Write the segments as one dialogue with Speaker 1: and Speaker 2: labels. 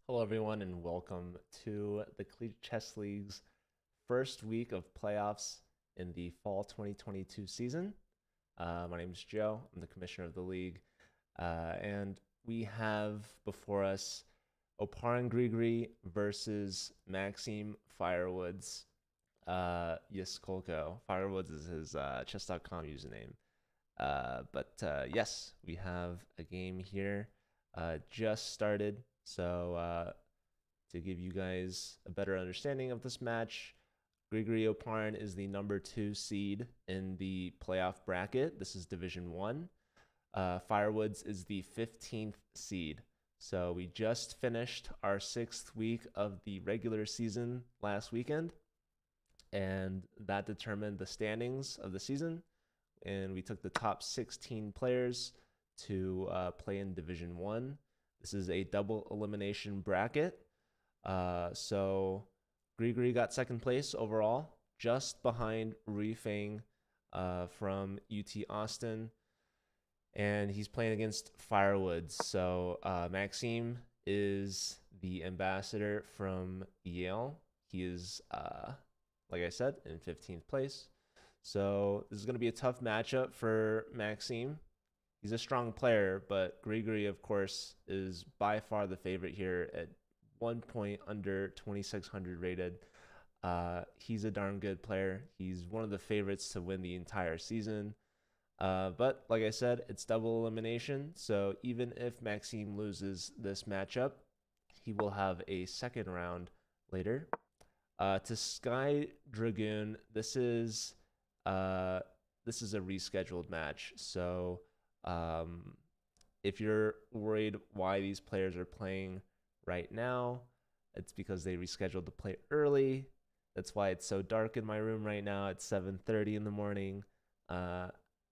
Speaker 1: Hello, everyone, and welcome to the Collegiate Chess League's first week of playoffs in the fall 2022 season. My name is Joe. I'm the commissioner of the league. And we have before us Oparin Grigri versus Maxime Firewoods. Yiskolko. Firewoods is his chess.com username. But yes, we have a game here just started. So to give you guys a better understanding of this match, Grigori Oparin is the number 2 seed in the playoff bracket. This is Division 1. Firewoods is the 15th seed. So we just finished our 6th week of the regular season last weekend, and that determined the standings of the season. And we took the top 16 players to play in Division 1. This is a double elimination bracket. So Grigori got second place overall, just behind Rui Feng from UT Austin. And he's playing against Firewoods. So Maxime is the ambassador from Yale. He is, like I said, in 15th place. So this is going to be a tough matchup for Maxime. He's a strong player, but Grigori, of course, is by far the favorite here at 1 point under 2,600 rated. He's a darn good player. He's one of the favorites to win the entire season. But like I said, it's double elimination. So even if Maxime loses this matchup, he will have a second round later. To Sky Dragoon, this is a rescheduled match. So if you're worried why these players are playing right now, it's because they rescheduled to play early. That's why it's so dark in my room right now. It's 7:30 in the morning.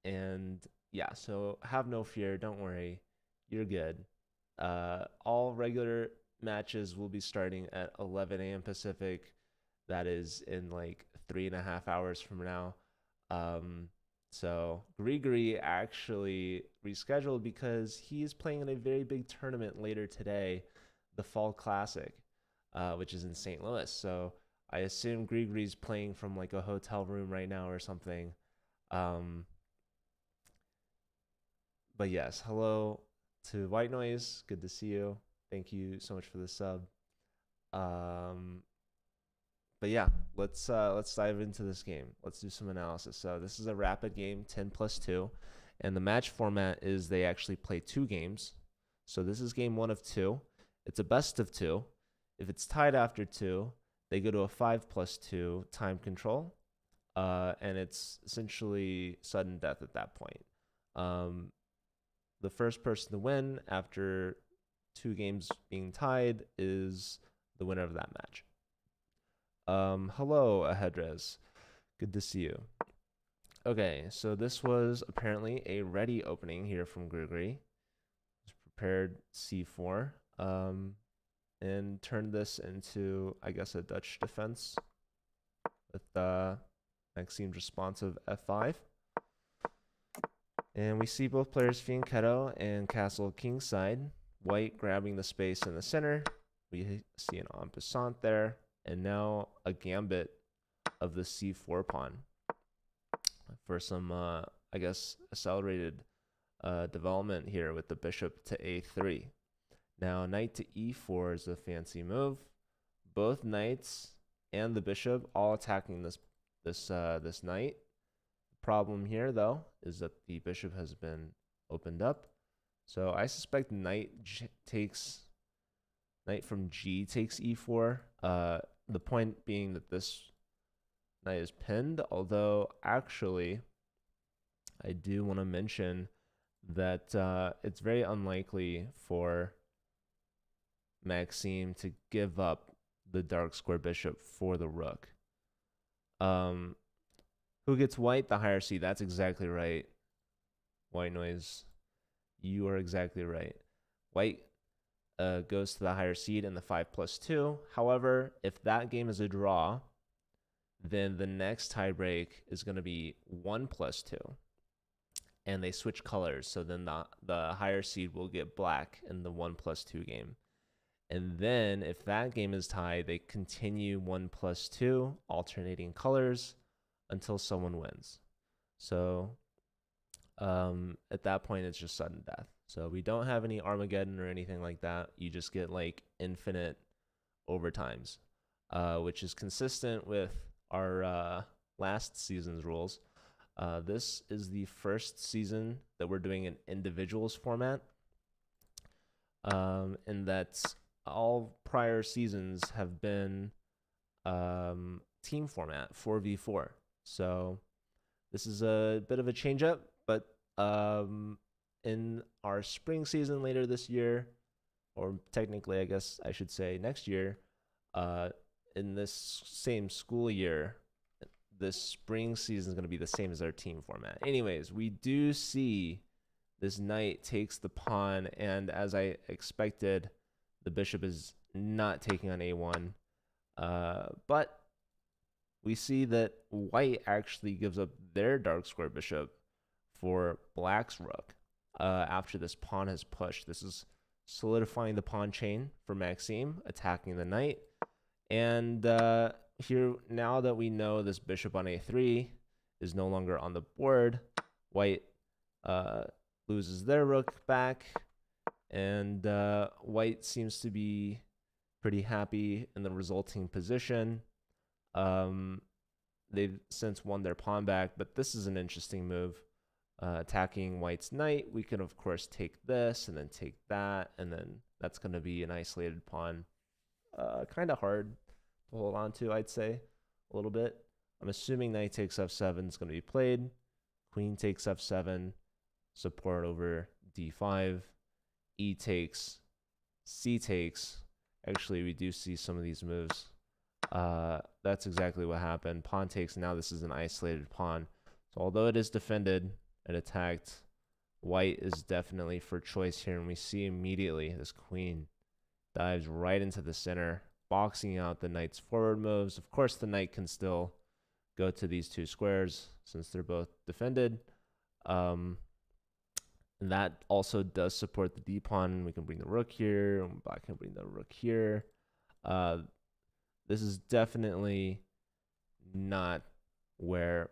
Speaker 1: And yeah, so have no fear. Don't worry. You're good. All regular matches will be starting at 11 a.m. Pacific. That is in like 3.5 hours from now. So Grigori actually rescheduled because he is playing in a very big tournament later today, the Fall Classic, which is in St. Louis. So I assume Grigori's playing from like a hotel room right now or something. But yes, hello to White Noise. Good to see you. Thank you so much for the sub. But yeah, let's dive into this game. Let's do some analysis. So this is a rapid game, 10+2, and the match format is they actually play 2 games. So this is game 1 of 2. It's a best of 2. If it's tied after 2, they go to a 5+2 time control, and it's essentially sudden death at that point. The first person to win after 2 games being tied is the winner of that match. Hello, Ahedrez. Good to see you. Okay, so this was apparently a ready opening here from Grigori. He's prepared c4, and turned this into, I guess, a Dutch defense with Maxime's responsive f5. And we see both players fianchetto and castle kingside. White grabbing the space in the center. We see an en passant there. And now a gambit of the c4 pawn for some, I guess, accelerated development here with the bishop to a3. Now knight to e4 is a fancy move. Both knights and the bishop all attacking this knight. The problem here, though, is that the bishop has been opened up. So I suspect knight from g takes e4. The point being that this knight is pinned, although actually I do want to mention that it's very unlikely for Maxime to give up the dark square bishop for the rook. Who gets white? The higher c. That's exactly right. White Noise. You are exactly right. White goes to the higher seed in the 5+2. However, if that game is a draw, then the next tiebreak is going to be 1+2. And they switch colors. So then the higher seed will get black in the 1+2 game. And then if that game is tied, they continue 1+2, alternating colors until someone wins. So at that point, it's just sudden death. So we don't have any Armageddon or anything like that. You just get like infinite overtimes, which is consistent with our last season's rules. This is the first season that we're doing an individuals format, and that's all prior seasons have been team format 4v4. So this is a bit of a change up, but in our spring season later this year, or technically I guess I should say next year, in this same school year, this spring season is going to be the same as our team format. Anyways, we do see this knight takes the pawn, and as I expected, the bishop is not taking on a1. But we see that white actually gives up their dark square bishop for black's rook after this pawn has pushed. This is solidifying the pawn chain for Maxime, attacking the knight. And here, now that we know this bishop on a3 is no longer on the board, white loses their rook back, and white seems to be pretty happy in the resulting position. They've since won their pawn back, but this is an interesting move. Attacking white's knight, we can of course take this and then take that, and then that's going to be an isolated pawn. Kind of hard to hold on to, I'd say, a little bit. I'm assuming knight takes f7 is going to be played. Queen takes f7, support over d5, e takes, c takes. Actually, we do see some of these moves. That's exactly what happened. Pawn takes, now this is an isolated pawn. So although it is defended and attacked, white is definitely for choice here, and we see immediately this queen dives right into the center, boxing out the knight's forward moves. Of course, the knight can still go to these two squares since they're both defended. And that also does support the d pawn. We can bring the rook here, and black can bring the rook here. This is definitely not where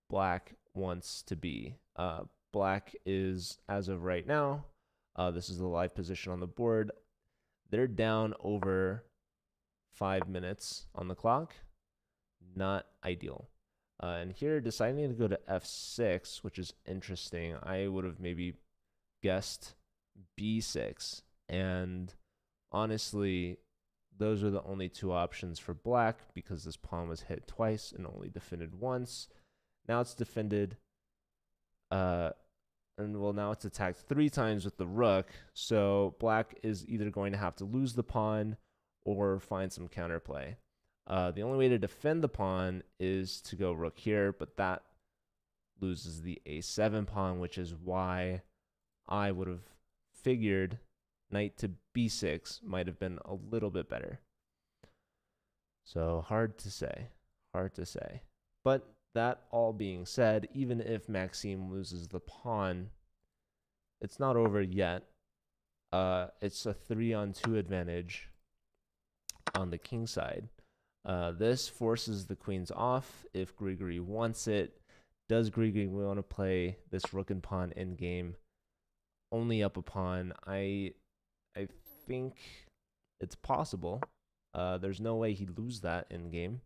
Speaker 1: black wants to be. Black is, as of right now, this is the live position on the board. They're down over 5 minutes on the clock. Not ideal. And here, deciding to go to f6, which is interesting. I would have maybe guessed b6. And honestly, those are the only two options for black because this pawn was hit twice and only defended once. Now it's defended. And well, now it's attacked 3 times with the rook. So black is either going to have to lose the pawn or find some counterplay. The only way to defend the pawn is to go rook here, but that loses the a7 pawn, which is why I would have figured knight to b6 might have been a little bit better. So hard to say. But that all being said, even if Maxime loses the pawn, it's not over yet. It's a 3-on-2 advantage on the king side. This forces the queens off if Grigory wants it. Does Grigory want to play this rook and pawn endgame only up a pawn? I think it's possible. There's no way he'd lose that endgame.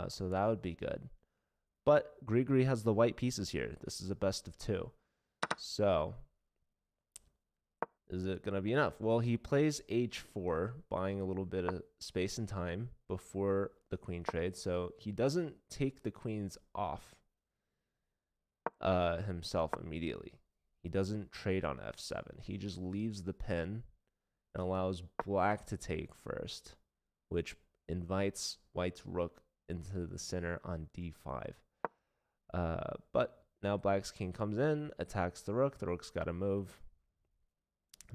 Speaker 1: So that would be good. But Grigory has the white pieces here. This is a best of 2. So is it going to be enough? Well, he plays h4, buying a little bit of space and time before the queen trade. So he doesn't take the queens off himself immediately. He doesn't trade on f7. He just leaves the pin and allows black to take first, which invites white's rook into the center on d5. But now black's king comes in, attacks the rook. The rook's got to move.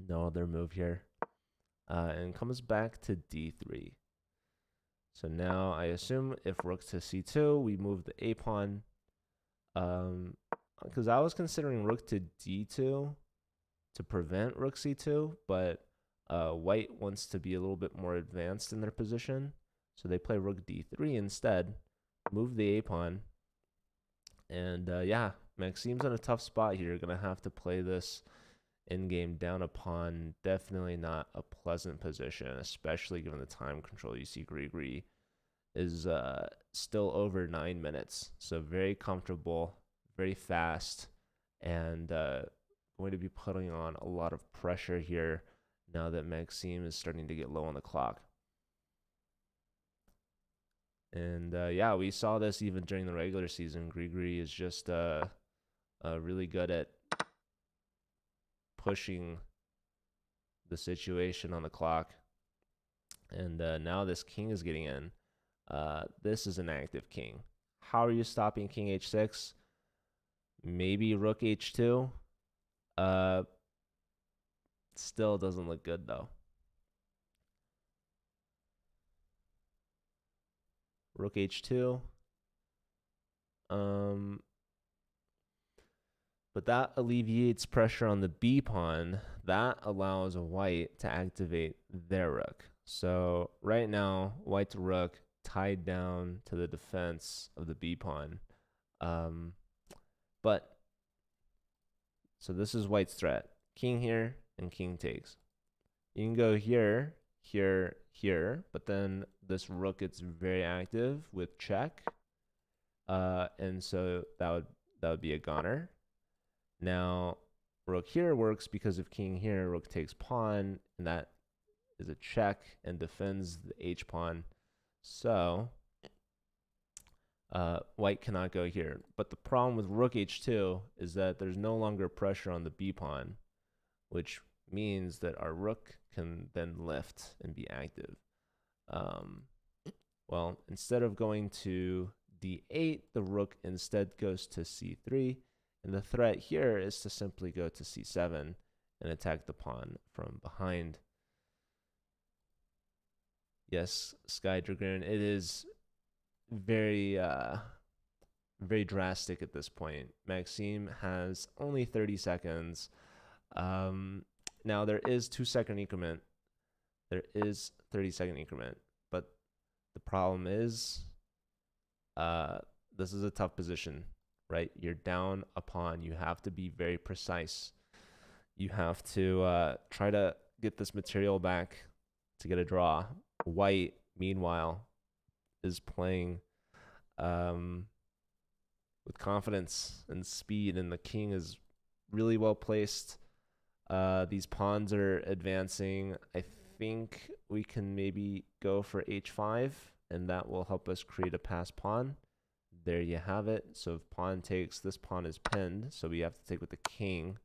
Speaker 1: No other move here. And comes back to d3. So now I assume if rook to c2, we move the a pawn. Because I was considering rook to d2 to prevent rook c2, but White wants to be a little bit more advanced in their position, so they play rook d3 instead, move the a-pawn, and yeah, Maxim's in a tough spot here. Gonna have to play this in-game down a pawn. Definitely not a pleasant position, especially given the time control. You see Grigri is still over 9 minutes, so very comfortable, very fast, and going to be putting on a lot of pressure here now that Maxime is starting to get low on the clock. And yeah, we saw this even during the regular season. Grigri is just really good at pushing the situation on the clock. And now this king is getting in. This is an active king. How are you stopping king h6? Maybe rook h2. Still doesn't look good though. Rook h2. But that alleviates pressure on the b pawn. That allows white to activate their rook. So right now, white's rook tied down to the defense of the b pawn. But so this is white's threat. King here and king takes. You can go here, here, here, but then this rook gets very active with check. And so that would be a goner. Now, rook here works because if king here, rook takes pawn, and that is a check and defends the h pawn. So white cannot go here. But the problem with rook h2 is that there's no longer pressure on the b pawn, which means that our rook can then lift and be active. Well, instead of going to d8, the rook instead goes to c3. And the threat here is to simply go to c7 and attack the pawn from behind. Yes, Sky Dragoon, it is very, very drastic at this point. Maxime has only 30 seconds. Now, there is 2-second increment. There is 30-second increment. But the problem is this is a tough position. Right, you're down a pawn. You have to be very precise. You have to try to get this material back to get a draw. White, meanwhile, is playing with confidence and speed, and the king is really well placed. These pawns are advancing. I think we can maybe go for h5, and that will help us create a passed pawn. There you have it. So if pawn takes, this pawn is pinned, so we have to take with the king.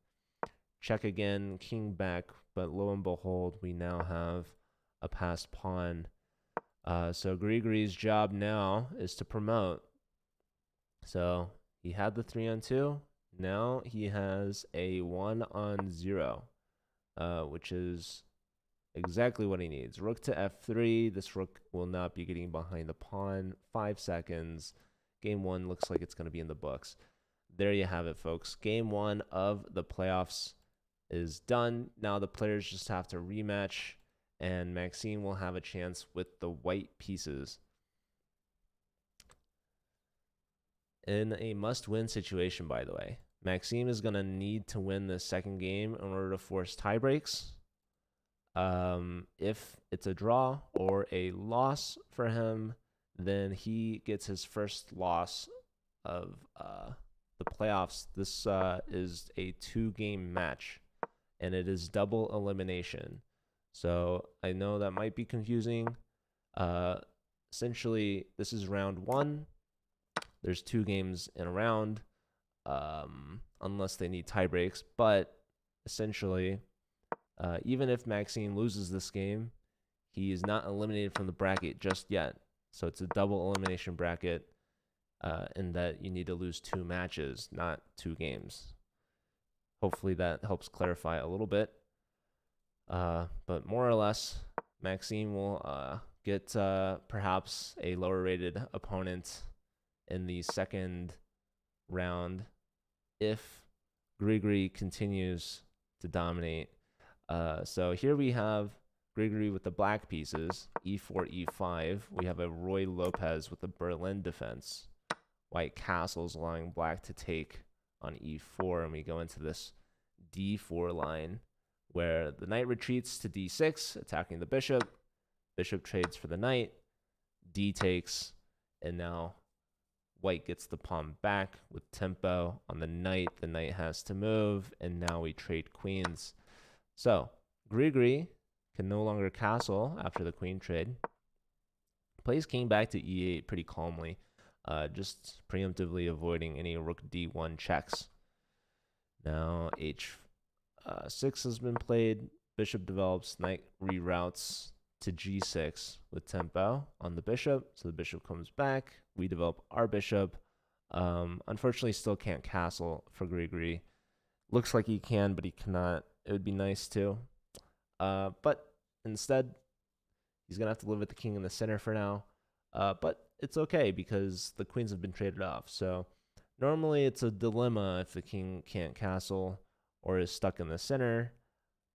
Speaker 1: Check again, king back, but lo and behold, we now have a passed pawn. So Grigori's job now is to promote. So he had the 3-on-2. Now he has a 1-on-0, which is exactly what he needs. Rook to f3. This rook will not be getting behind the pawn. 5 seconds. Game 1 looks like it's going to be in the books. There you have it, folks. Game 1 of the playoffs is done. Now the players just have to rematch, and Maxime will have a chance with the white pieces. In a must-win situation, by the way, Maxime is going to need to win this second game in order to force tiebreaks. If it's a draw or a loss for him, then he gets his first loss of the playoffs. This is a 2-game match, and it is double elimination. So I know that might be confusing. Essentially, this is round 1. There's 2 games in a round, unless they need tie breaks. But essentially, even if Maxime loses this game, he is not eliminated from the bracket just yet. So it's a double elimination bracket, in that you need to lose 2 matches, not 2 games. Hopefully that helps clarify a little bit. But more or less, Maxime will get perhaps a lower rated opponent in the second round if Grigori continues to dominate. So here we have Grigory with the black pieces, e4, e5. We have a Roy Lopez with the Berlin defense. White castles allowing black to take on e4, and we go into this d4 line where the knight retreats to d6, attacking the bishop. Bishop trades for the knight, d takes, and now white gets the pawn back with tempo on the knight. The knight has to move, and now we trade queens. So Grigory can no longer castle after the queen trade. Plays king back to e8 pretty calmly, just preemptively avoiding any rook d1 checks. Now h6 has been played. Bishop develops, knight reroutes to g6 with tempo on the bishop. So the bishop comes back. We develop our bishop. Unfortunately, still can't castle for Grigory. Looks like he can, but he cannot. It would be nice to. But instead, he's going to have to live with the king in the center for now. But it's okay because the queens have been traded off. So normally it's a dilemma if the king can't castle or is stuck in the center.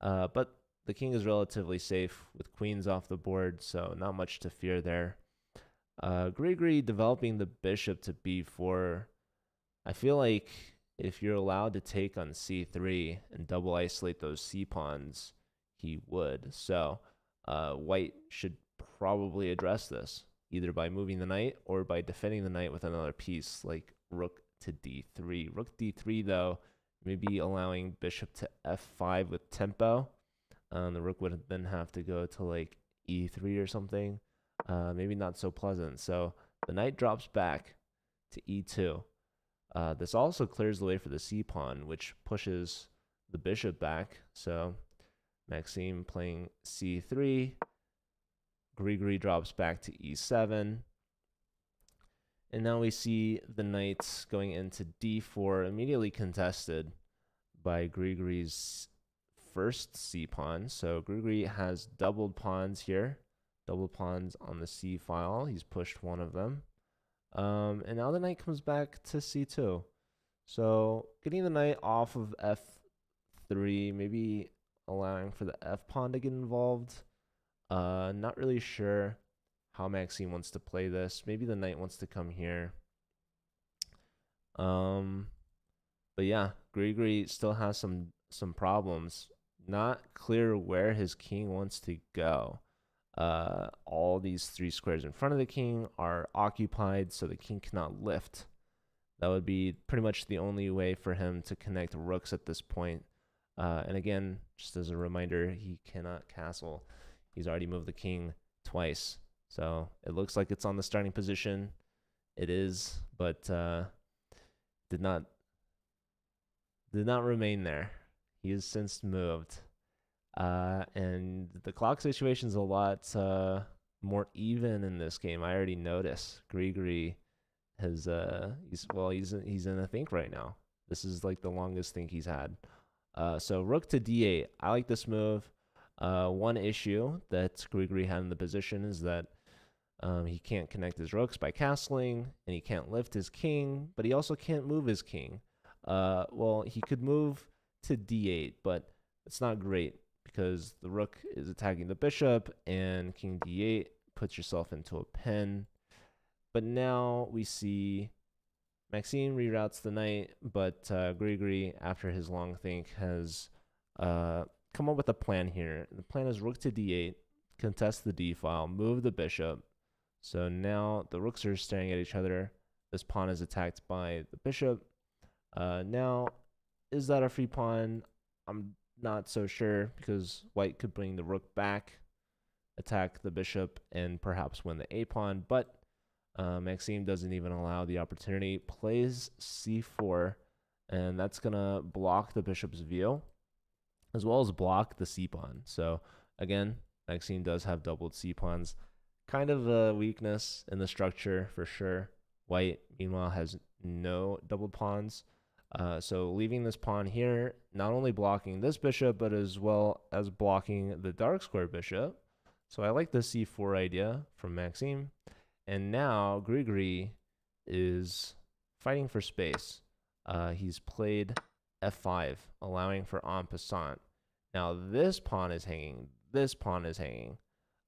Speaker 1: But the king is relatively safe with queens off the board, so not much to fear there. Grigory developing the bishop to b4. I feel like if you're allowed to take on c3 and double isolate those c-pawns, he would. So white should probably address this, either by moving the knight or by defending the knight with another piece, like rook to d3. Rook d3, though, maybe allowing bishop to f5 with tempo. The rook would then have to go to like e3 or something. Maybe not so pleasant. So the knight drops back to e2. This also clears the way for the c-pawn, which pushes the bishop back. So Maxime playing c3. Grigory drops back to e7. And now we see the knights going into d4, immediately contested by Grigory's first c-pawn. So Grigory has doubled pawns here. Double pawns on the c file. He's pushed one of them. And now the knight comes back to c2. So getting the knight off of f3, maybe allowing for the f pawn to get involved. Not really sure how Maxime wants to play this. Maybe the knight wants to come here. But yeah, Grigory still has some problems. Not clear where his king wants to go. All these three squares in front of the king are occupied, so the king cannot lift. That would be pretty much the only way for him to connect rooks at this point. And again, just as a reminder, he cannot castle. He's already moved the king twice. So it looks like it's on the starting position. It is, but did not remain there. He has since moved. And the clock situation is a lot more even in this game. I already noticed Grigory has he's in a think right now. This is like the longest think he's had. So rook to d8. I like this move. One issue that Grigory had in the position is that he can't connect his rooks by castling, and he can't lift his king, but he also can't move his king. Well, he could move to d8, but it's not great because the rook is attacking the bishop, and king d8 puts yourself into a pin. But now we see Maxime reroutes the knight, but Grigory, after his long think, has come up with a plan here. The plan is rook to d8, contest the d file, move the bishop. So now the rooks are staring at each other. This pawn is attacked by the bishop. Now, is that a free pawn? I'm not so sure because white could bring the rook back, attack the bishop, and perhaps win the a pawn. But Maxime doesn't even allow the opportunity. Plays c4, and that's going to block the bishop's view, as well as block the c-pawn. So again, Maxime does have doubled c-pawns. Kind of a weakness in the structure for sure. White, meanwhile, has no doubled pawns. So leaving this pawn here, not only blocking this bishop, but as well as blocking the dark square bishop. So I like the c4 idea from Maxime. And now Grigory is fighting for space. He's played f5, allowing for en passant. Now this pawn is hanging. This pawn is hanging.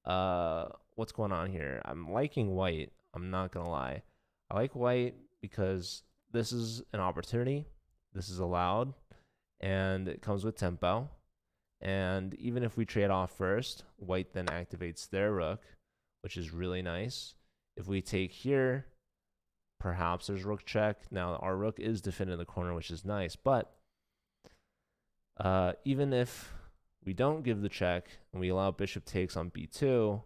Speaker 1: What's going on here? I'm liking white. I'm not gonna lie. I like white because this is an opportunity. This is allowed, and it comes with tempo. And even if we trade off first, white then activates their rook, which is really nice. If we take here, perhaps there's rook check. Now our rook is defended in the corner, which is nice. But even if we don't give the check and we allow bishop takes on b2,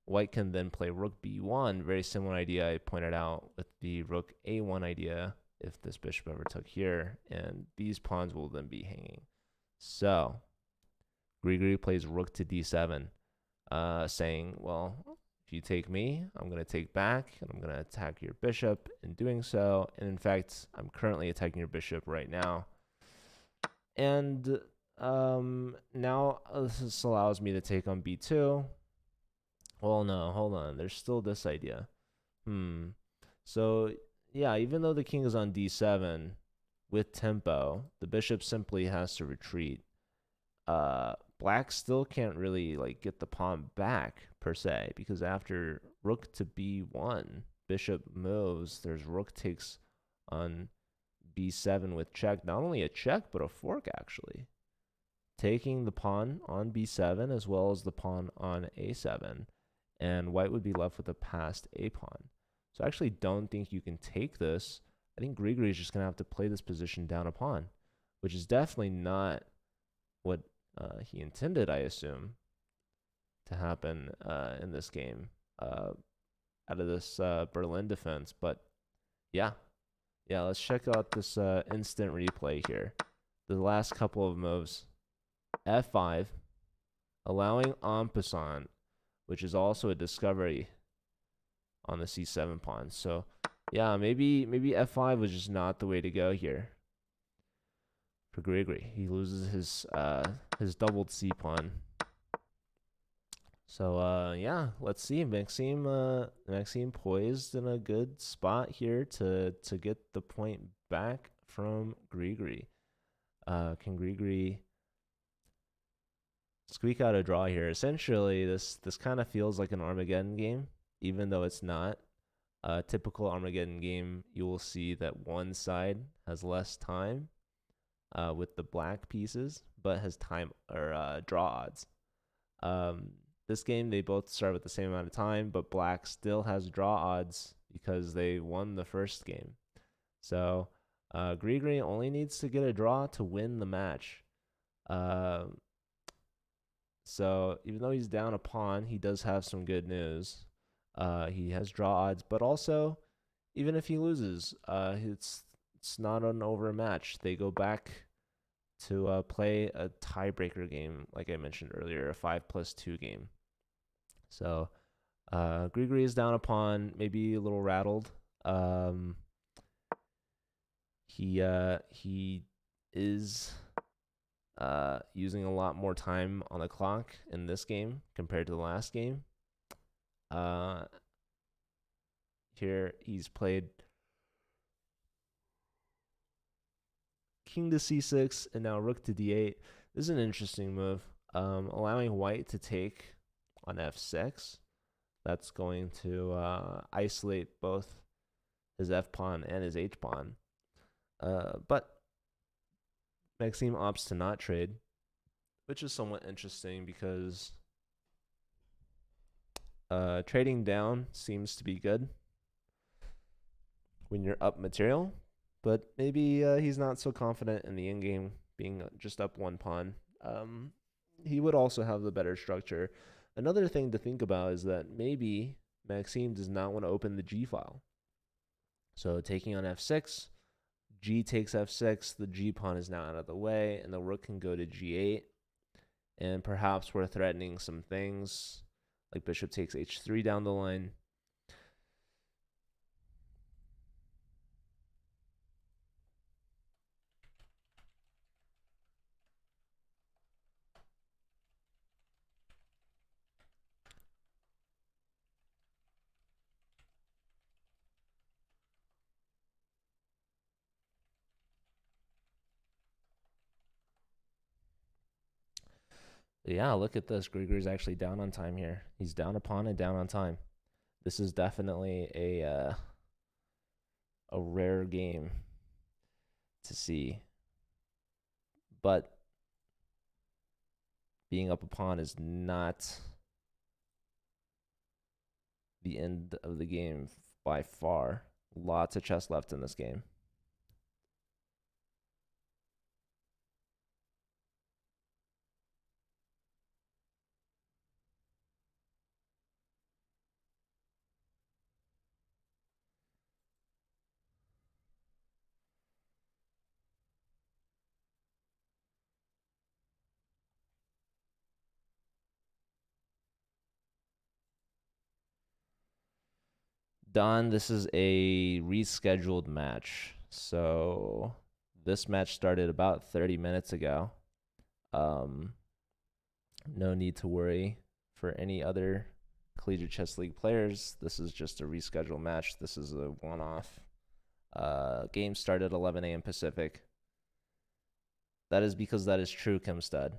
Speaker 1: white can then play rook b1. Very similar idea I pointed out with the rook a1 idea if this bishop ever took here. And these pawns will then be hanging. So Grigori plays rook to d7, saying, well, if you take me, I'm going to take back, and I'm going to attack your bishop in doing so. And in fact, I'm currently attacking your bishop right now. And now this allows me to take on b2. Well, no, hold on. There's still this idea. So, yeah, even though the king is on d7, with tempo, the bishop simply has to retreat. Black still can't really like get the pawn back per se, because after rook to b1, bishop moves, there's rook takes on b7 with check. Not only a check, but a fork actually. Taking the pawn on b7 as well as the pawn on a7, and white would be left with a passed a pawn. So I actually don't think you can take this. I think Grigori is just going to have to play this position down a pawn, which is definitely not what he intended, I assume, to happen in this game out of this Berlin defense. But yeah, let's check out this instant replay here. The last couple of moves. F5, allowing en passant, which is also a discovery on the c7 pawn. So yeah, maybe f5 was just not the way to go here for Grigori. He loses his doubled c pawn. So yeah, let's see. Maxime poised in a good spot here to get the point back from Grigori. Can Grigori squeak out a draw here? Essentially, this kind of feels like an Armageddon game, even though it's not. A typical Armageddon game, you will see that one side has less time with the black pieces, but has time or draw odds. This game, they both start with the same amount of time, but black still has draw odds because they won the first game. So Grigori only needs to get a draw to win the match. So even though he's down a pawn, he does have some good news. He has draw odds, but also, even if he loses, it's not an over match. They go back to play a tiebreaker game, like I mentioned earlier, a 5+2 game. So Grigori is down a pawn, maybe a little rattled. He is using a lot more time on the clock in this game compared to the last game. Here he's played king to c6 and now rook to d8. This is an interesting move, allowing white to take on f6. That's going to isolate both his f pawn and his h pawn. But Maxime opts to not trade, which is somewhat interesting because trading down seems to be good when you're up material, but maybe he's not so confident in the endgame being just up one pawn. He would also have the better structure. Another thing to think about is that maybe Maxime does not want to open the G file. So taking on f6, G takes f6, the G pawn is now out of the way, and the rook can go to g8. And perhaps we're threatening some things, like bishop takes h3 down the line. Yeah, look at this. Grigor's actually down on time here. He's down a pawn and down on time. This is definitely a rare game to see. But being up a pawn is not the end of the game by far. Lots of chess left in this game. Don, this is a rescheduled match. So this match started about 30 minutes ago. No need to worry for any other Collegiate Chess League players. This is just a rescheduled match. This is a one-off. Game started at 11 a.m. Pacific. That is because that is true, Kim Stud.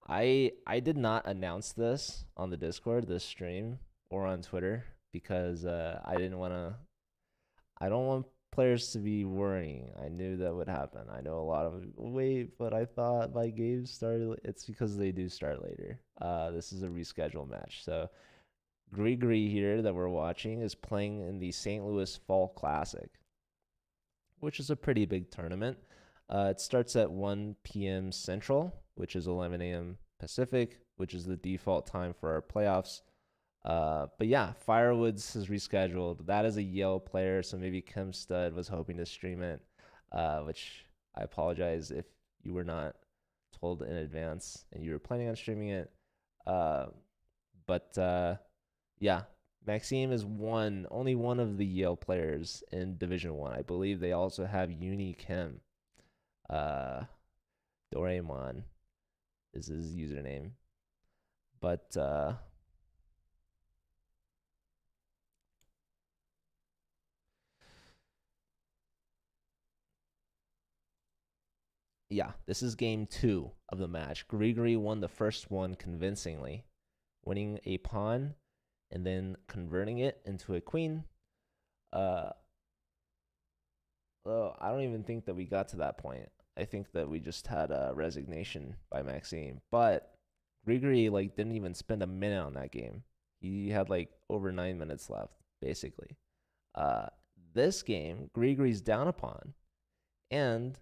Speaker 1: I did not announce this on the Discord, this stream, or on Twitter because I didn't want to. I don't want players to be worrying. I knew that would happen. I know a lot of wait, but I thought my games started. It's because they do start later. This is a rescheduled match. So Grigori here that we're watching is playing in the St. Louis Fall Classic, which is a pretty big tournament. It starts at 1 p.m. Central, which is 11 a.m. Pacific, which is the default time for our playoffs. But yeah, Firewoods is rescheduled. That is a Yale player, so maybe Kim Stud was hoping to stream it, which I apologize if you were not told in advance and you were planning on streaming it. But yeah, Maxime is only one of the Yale players in Division 1. I believe they also have Uni Kim. Doraemon is his username. But yeah, this is game 2 of the match. Grigori won the first one convincingly, winning a pawn and then converting it into a queen. Well, I don't even think that we got to that point. I think that we just had a resignation by Maxime. But Grigori didn't even spend a minute on that game. He had over 9 minutes left, basically. This game, Grigori's down a pawn, and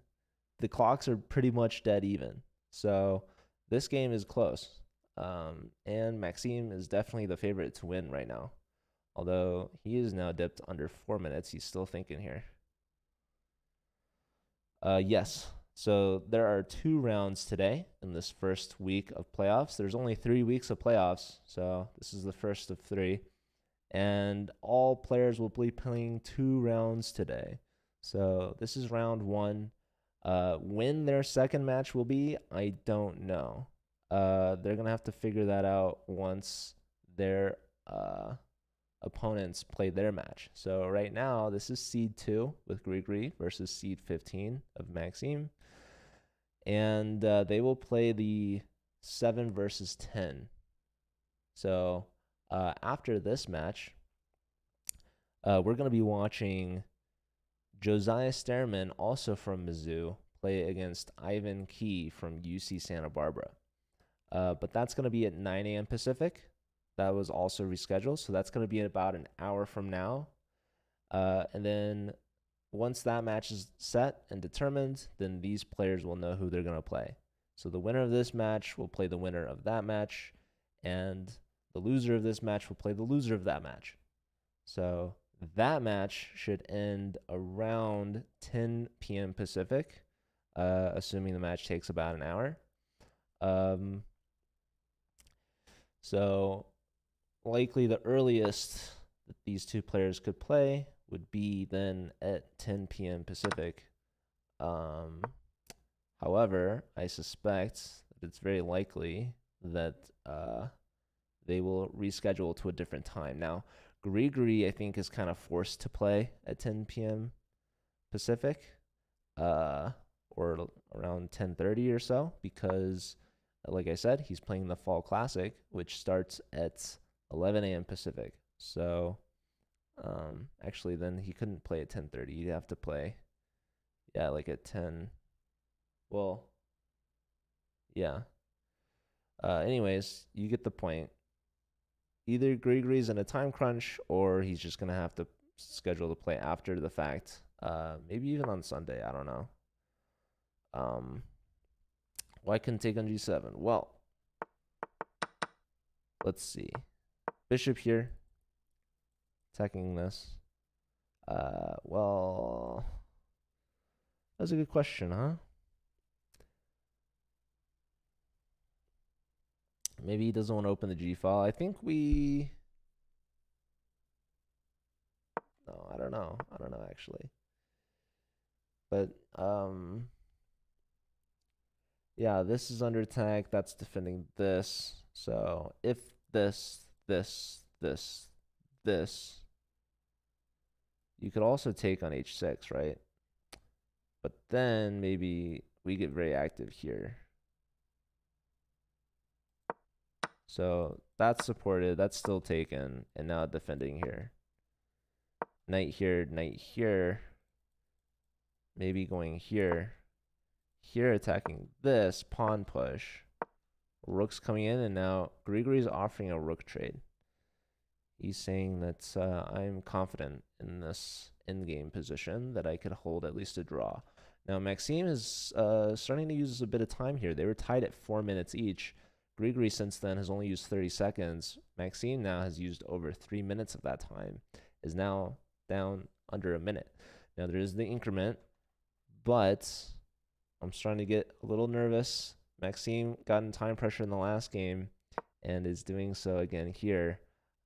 Speaker 1: the clocks are pretty much dead even. So this game is close. And Maxime is definitely the favorite to win right now. Although he is now dipped under 4 minutes. He's still thinking here. Yes. So there are 2 rounds today in this first week of playoffs. There's only 3 weeks of playoffs, so this is the first of 3. And all players will be playing 2 rounds today. So this is round 1. When their second match will be, I don't know. They're going to have to figure that out once their opponents play their match. So right now, this is seed 2 with Grigori versus seed 15 of Maxime. And they will play the 7 versus 10. So after this match, we're going to be watching Josiah Sterman, also from Mizzou, play against Ivan Key from UC Santa Barbara. But that's going to be at 9 a.m. Pacific. That was also rescheduled, so that's going to be about an hour from now. And then once that match is set and determined, then these players will know who they're going to play. So the winner of this match will play the winner of that match, and the loser of this match will play the loser of that match. So that match should end around 10 p.m. Pacific, assuming the match takes about an hour. So likely the earliest that these 2 players could play would be then at 10 p.m. Pacific. However, I suspect that it's very likely that they will reschedule to a different time. Now, Grigori, I think, is kind of forced to play at 10 p.m. Pacific, or around 10:30 or so, because Like I said, he's playing the Fall Classic, which starts at 11 a.m. Pacific. So, actually, then he couldn't play at 10:30. He'd have to play, yeah, like at 10. Well, yeah. Anyways, you get the point. Either Grigory's in a time crunch, or he's just gonna have to schedule to play after the fact. Maybe even on Sunday. I don't know. Why couldn't take on G7? Well, let's see. Bishop here, attacking this. Well, that's a good question, huh? Maybe he doesn't want to open the G file. I think we. No, I don't know. I don't know actually. But yeah, this is under attack. That's defending this. So if this, you could also take on H6, right? But then maybe we get very active here. So that's supported. That's still taken. And now defending here. Knight here, knight here. Maybe going here. Here attacking this, pawn push. Rook's coming in, and now Grigory's offering a rook trade. He's saying that I'm confident in this endgame position that I could hold at least a draw. Now Maxime is starting to use a bit of time here. They were tied at 4 minutes each. Grigory since then has only used 30 seconds. Maxime now has used over 3 minutes of that time. Is now down under a minute. Now there is the increment, but I'm starting to get a little nervous. Maxime got in time pressure in the last game and is doing so again here.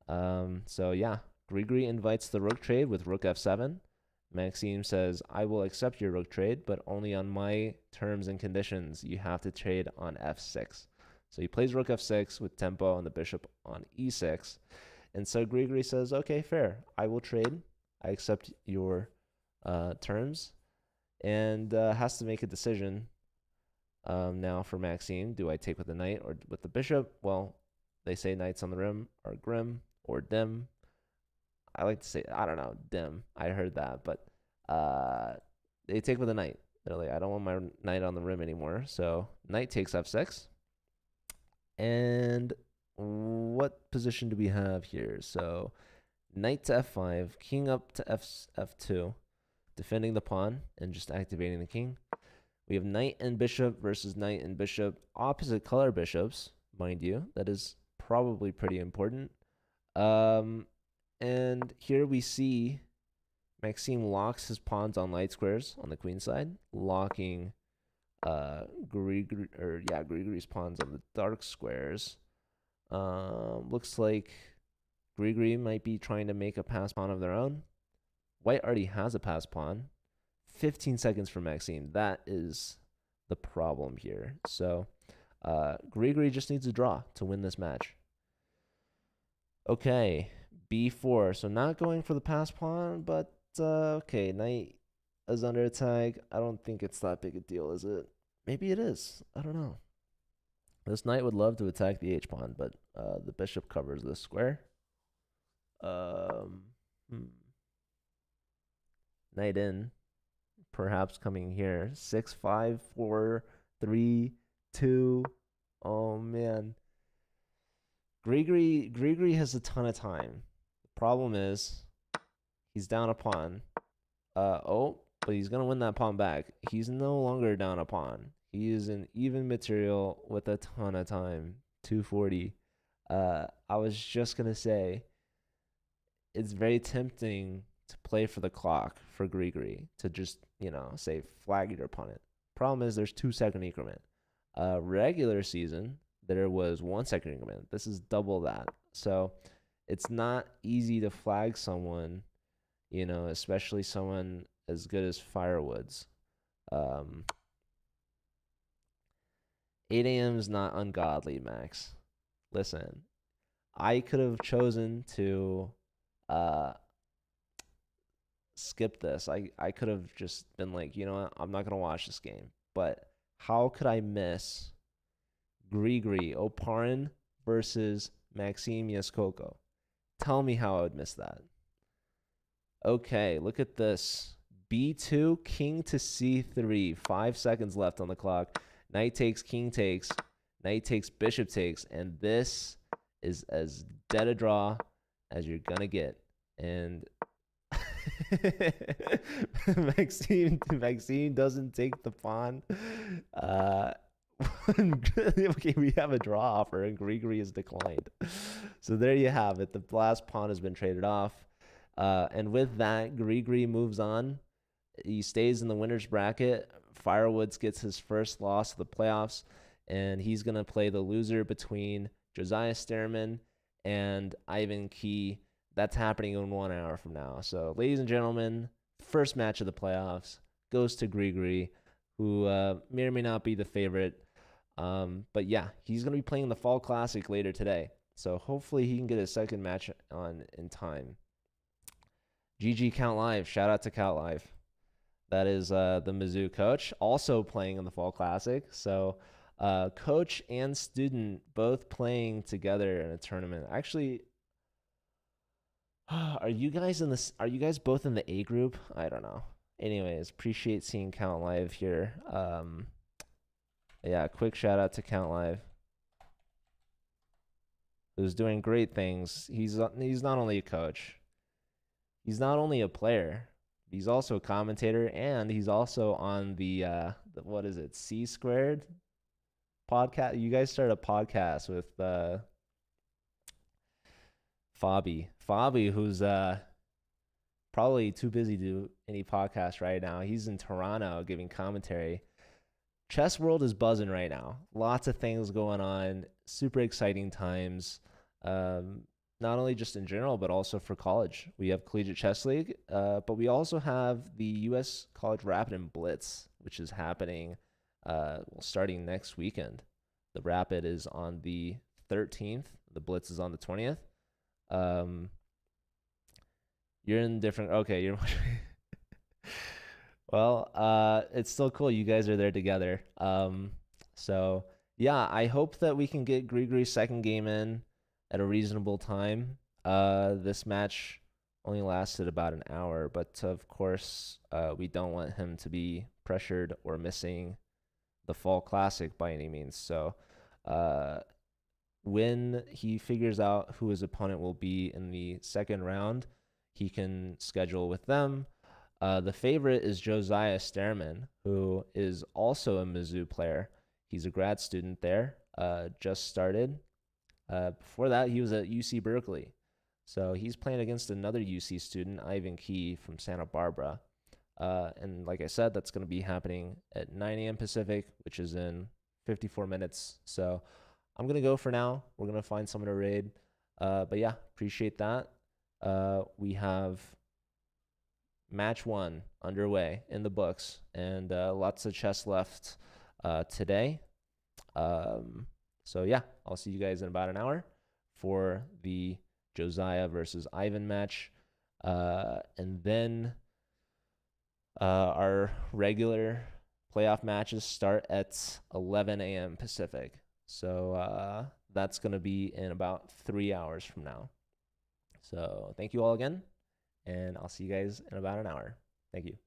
Speaker 1: So yeah, Grigory invites the rook trade with rook f7. Maxime says, I will accept your rook trade, but only on my terms and conditions. You have to trade on f6. So he plays rook f6 with tempo and the bishop on e6. And so Grigory says, okay, fair. I will trade. I accept your terms. And has to make a decision now for Maxime. Do I take with the knight or with the bishop? Well, they say knights on the rim are grim or dim. I like to say, I don't know, dim. I heard that, but they take with the knight. They're like, I don't want my knight on the rim anymore. So knight takes f6. And what position do we have here? So knight to f5, king up to f2, defending the pawn and just activating the king. We have knight and bishop versus knight and bishop, opposite color bishops, mind you. That is probably pretty important. And here we see Maxime locks his pawns on light squares on the queen side, locking Grigory's pawns on the dark squares. Looks like Grigory might be trying to make a pass pawn of their own. White already has a pass pawn. 15 seconds for Maxime. That is the problem here. So Grigory just needs a draw to win this match. Okay, b4. So not going for the pass pawn, but okay, knight is under attack. I don't think it's that big a deal, is it? Maybe it is. I don't know. This knight would love to attack the h-pawn, but the bishop covers this square. Knight in, perhaps coming here. 6, 5, 4, 3, 2. Oh man. Grigory has a ton of time. The problem is he's down a pawn. But he's gonna win that pawn back. He's no longer down a pawn. He is in even material with a ton of time. 240. I was just gonna say it's very tempting to play for the clock for Grigory to just, say flag your opponent. Problem is there's 2-second increment. Regular season, there was 1-second increment. This is double that. So it's not easy to flag someone, especially someone as good as Firewoods. 8 a.m. is not ungodly, Max. Listen, I could have chosen to skip this. I could have just been like, you know what, I'm not going to watch this game. But how could I miss Grigri Oparin versus Maxime Yaskoko. Tell me how I would miss that. Okay, look at this. B2, king to C3. 5 seconds left on the clock. Knight takes, king takes. Knight takes, bishop takes. And this is as dead a draw as you're going to get. And Maxime doesn't take the pawn. Okay, we have a draw offer, and Grigri is declined. So there you have it. The last pawn has been traded off. And with that, Grigri moves on. He stays in the winner's bracket. Firewoods gets his first loss of the playoffs, and he's going to play the loser between Josiah Sterman and Ivan Key. That's happening in 1 hour from now. So, ladies and gentlemen, first match of the playoffs goes to Grigri, who may or may not be the favorite. But yeah, he's going to be playing the Fall Classic later today. So hopefully he can get his second match on in time. GG Count Live. Shout out to Count Live. That is the Mizzou coach, also playing in the Fall Classic. So coach and student both playing together in a tournament. Actually, are you guys both in the A group? I don't know. Anyways, appreciate seeing Count Live here. Yeah, quick shout out to Count Live, who's doing great things. He's not only a coach, he's not only a player, he's also a commentator, and he's also on the what is it, C Squared podcast. You guys started a podcast with Fabi, who's probably too busy to do any podcast right now. He's in Toronto giving commentary. Chess world is buzzing right now. Lots of things going on. Super exciting times. Not only just in general, but also for college. We have Collegiate Chess League, but we also have the U.S. College Rapid and Blitz, which is happening starting next weekend. The Rapid is on the 13th. The Blitz is on the 20th. You're in different. Okay, you're. Well, it's still cool. You guys are there together. So yeah, I hope that we can get Grigri's second game in at a reasonable time. This match only lasted about an hour, but of course, we don't want him to be pressured or missing the Fall Classic by any means. So, when he figures out who his opponent will be in the second round, he can schedule with them. The favorite is Josiah Sterman, who is also a Mizzou player. He's a grad student there, just started. Before that, he was at UC Berkeley. So he's playing against another UC student, Ivan Key from Santa Barbara. And like I said, that's going to be happening at 9 a.m. Pacific, which is in 54 minutes. So I'm going to go for now. We're going to find someone to raid. But yeah, appreciate that. We have match 1 underway in the books, and lots of chess left today. So yeah, I'll see you guys in about an hour for the Josiah versus Ivan match. And then our regular playoff matches start at 11 a.m. Pacific. So that's going to be in about 3 hours from now. So thank you all again, and I'll see you guys in about an hour. Thank you.